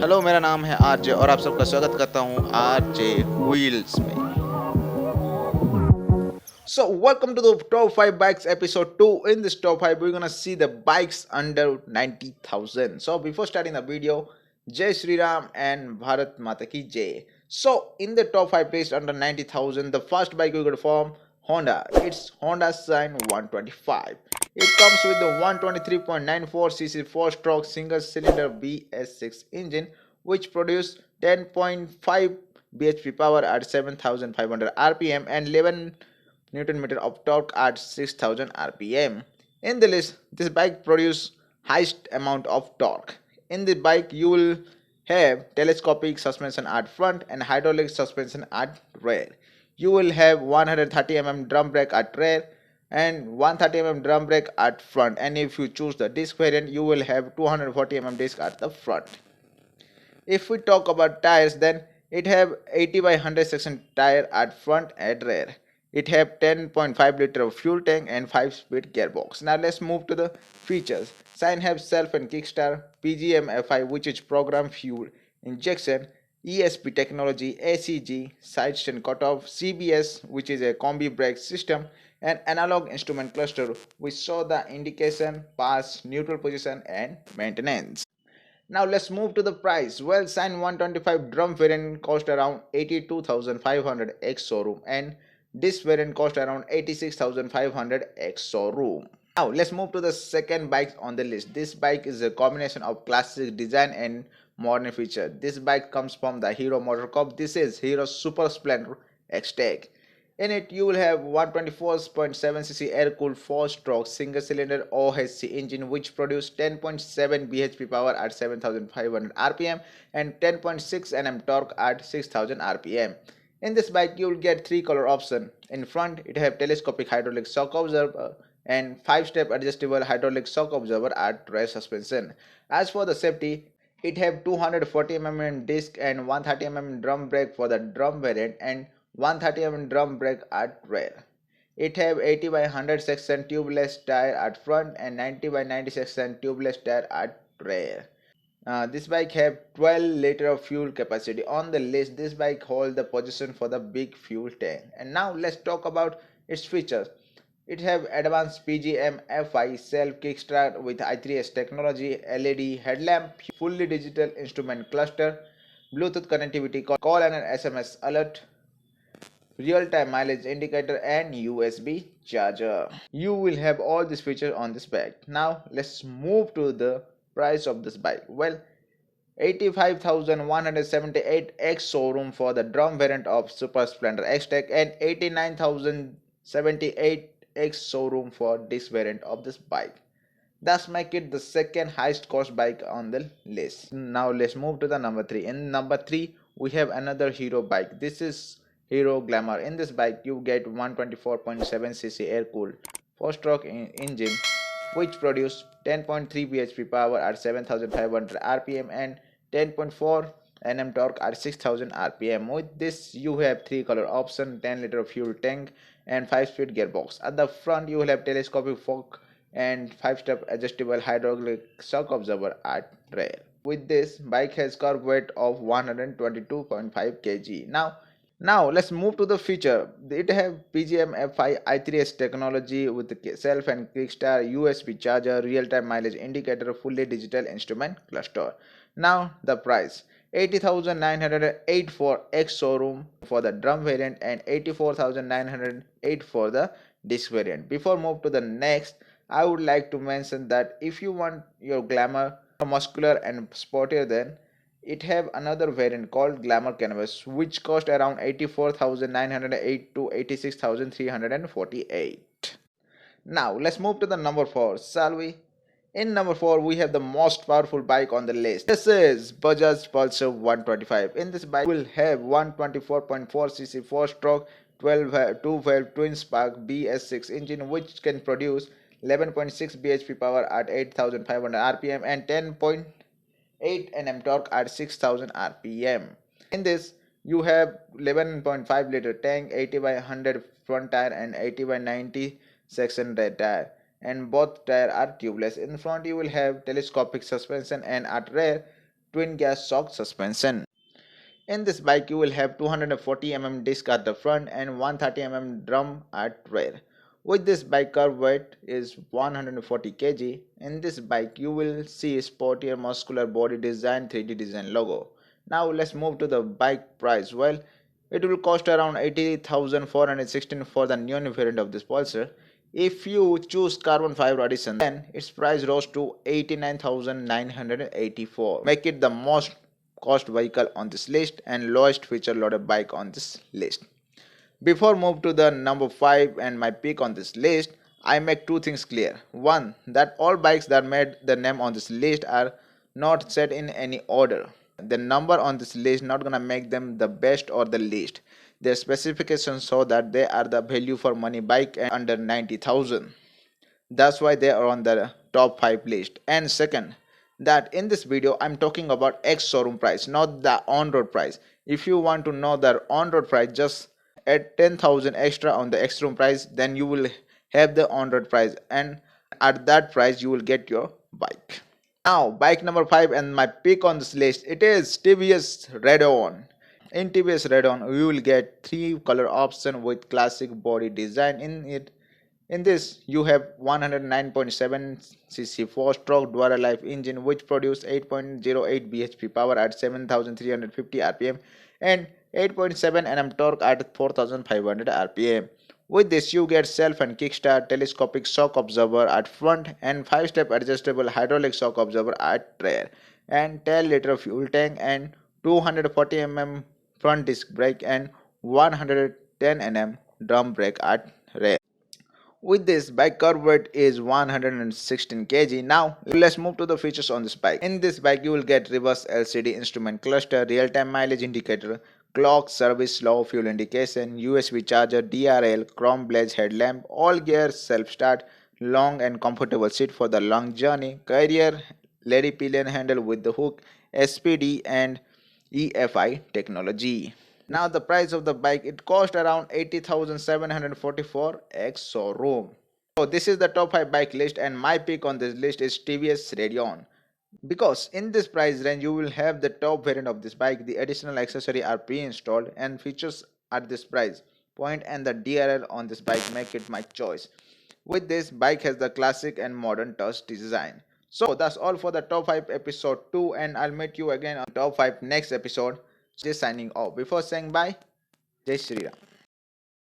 Hello, मेरा नाम है आरजे और आप सबका स्वागत करता हूँ आरजे व्हील्स में। So welcome to the top 5 bikes episode 2. In this top 5 we're gonna see the bikes under 90,000. So before starting the video, Jai Sri Ram and Bharat Mata Ki Jai. So in the top 5 placed under 90,000, the first bike we're gonna form Honda. It's Honda Shine 125. It comes with the 123.94cc 4-stroke single-cylinder BS6 engine, which produces 10.5 bhp power at 7,500 rpm and 11 Newton meter of torque at 6,000 rpm. In the list, this bike produces highest amount of torque. In the bike, you will have telescopic suspension at front and hydraulic suspension at rear. You will have 130 mm drum brake at rear and 130 mm drum brake at front, and if you choose the disc variant, you will have 240 mm disc at the front. If we talk about tires, then it have 80 by 100 section tire at front and rear. It have 10.5 liter of fuel tank and 5-speed gearbox. Now let's move to the features. Sign have self and kickstart, PGM-FI, which is program fuel injection, ESP technology, ACG, side stand cutoff, CBS, which is a combi brake system, and analog instrument cluster, which show the indication, pass, neutral position, and maintenance. Now let's move to the price. Well, Sign 125 drum variant cost around 82,500 ex showroom and this variant cost around 86,500 ex showroom. Now let's move to the second bike on the list. This bike is a combination of classic design and modern feature. This bike comes from the Hero Motorcorp. This is Hero Super Splendor X-Tech. In it, you will have 124.7cc air-cooled 4-stroke single-cylinder OHC engine which produces 10.7 bhp power at 7,500 rpm and 10.6 Nm torque at 6,000 rpm. In this bike, you will get 3 color options. In front, it have telescopic hydraulic shock absorber and 5-step adjustable hydraulic shock absorber at rear suspension. As for the safety, it have 240 mm disc and 130 mm drum brake for the drum variant and 130 mm drum brake at rear. It have 80 by 100 section tubeless tire at front and 90 by 90 section tubeless tire at rear. This bike have 12 liter of fuel capacity. On the list, this bike hold the position for the big fuel tank. And now let's talk about its features. It have advanced PGM FI self kickstart with i3s technology, LED headlamp, fully digital instrument cluster, Bluetooth connectivity, call and SMS alert, real-time mileage indicator and USB charger. You will have all these features on this bike. Now let's move to the price of this bike. Well, 85,178 X showroom for the drum variant of Super Splendor X-Tech and 89,078 X showroom for this variant of this bike. Thus make it the second highest cost bike on the list. Now let's move to the number 3. In number 3 we have another Hero bike. This is Hero Glamour. In this bike you get 124.7cc air-cooled 4-stroke engine which produce 10.3 bhp power at 7,500 rpm and 10.4 Nm torque at 6,000 rpm. With this you have 3 color option, 10 liter fuel tank and 5-speed gearbox. At the front you will have telescopic fork and 5-step adjustable hydraulic shock absorber at rear. With this bike has curb weight of 122.5 kg. Now let's move to the feature. It have PGM FI i3s technology with the self and kickstart, USB charger, real-time mileage indicator, fully digital instrument cluster. Now the price. 80,908 for X showroom for the drum variant and 84,908 for the disc variant. Before move to the next, I would like to mention that if you want your Glamour muscular and sportier, then it have another variant called Glamour Canvas which cost around 84,908 to 86,348. Now let's move to the number 4, shall we? In number 4 we have the most powerful bike on the list. This is Bajaj Pulsar 125. In this bike we will have 124.4cc 4-stroke 2-valve twin-spark BS6 engine which can produce 11.6 bhp power at 8,500 rpm and 10.8 Nm torque at 6,000 rpm. In this you have 11.5 liter tank, 80 by 100 front tire and 80 by 90 section rear tire, and both tires are tubeless. In front you will have telescopic suspension and at rear twin gas shock suspension. In this bike you will have 240 mm disc at the front and 130 mm drum at rear. With this bike curb weight is 140 kg. In this bike you will see sportier muscular body design 3D design logo. Now let's move to the bike price. Well, it will cost around 80,416 for the new variant of this Pulsar. If you choose carbon fiber edition, then its price rose to 89,984. Make it the most cost vehicle on this list and lowest feature loaded bike on this list. Before move to the number 5 and my pick on this list, I make two things clear. One, that all bikes that made the name on this list are not set in any order. The number on this list not gonna make them the best or the least. Their specifications show that they are the value for money bike and under 90,000. That's why they are on the top 5 list. And second, that in this video I'm talking about ex showroom price, not the on-road price. If you want to know the on-road price, just add 10,000 extra on the ex showroom price, then you will have the on-road price, and at that price you will get your bike. Now bike number 5 and my pick on this list, it is TVS Redon. In TVS Redon you will get 3 color option with classic body design in it. In this, you have 109.7cc 4-stroke dual-life engine which produces 8.08 bhp power at 7,350 rpm and 8.7 Nm torque at 4,500 rpm. With this, you get self and kickstart, telescopic shock absorber at front and 5-step adjustable hydraulic shock absorber at rear, and 10-liter fuel tank and 240 mm front disc brake and 110 Nm drum brake at rear. With this bike curb weight is 116 kg. Now let's move to the features on this bike. In this bike you will get reverse LCD instrument cluster, real-time mileage indicator, clock, service slow, fuel indication, USB charger, DRL, chrome blaze headlamp, all gear self-start, long and comfortable seat for the long journey, carrier lady pillion handle with the hook, SPD and EFI technology. Now the price of the bike, it cost around 80,744 ex showroom. So this is the top 5 bike list and my pick on this list is TVS Redon. Because in this price range you will have the top variant of this bike, the additional accessory are pre-installed and features at this price point, and the DRL on this bike make it my choice. With this bike has the classic and modern touch design. So that's all for the top 5 episode 2, and I'll meet you again on top 5 next episode. Just signing off. Before saying bye, Jai Shri Ram.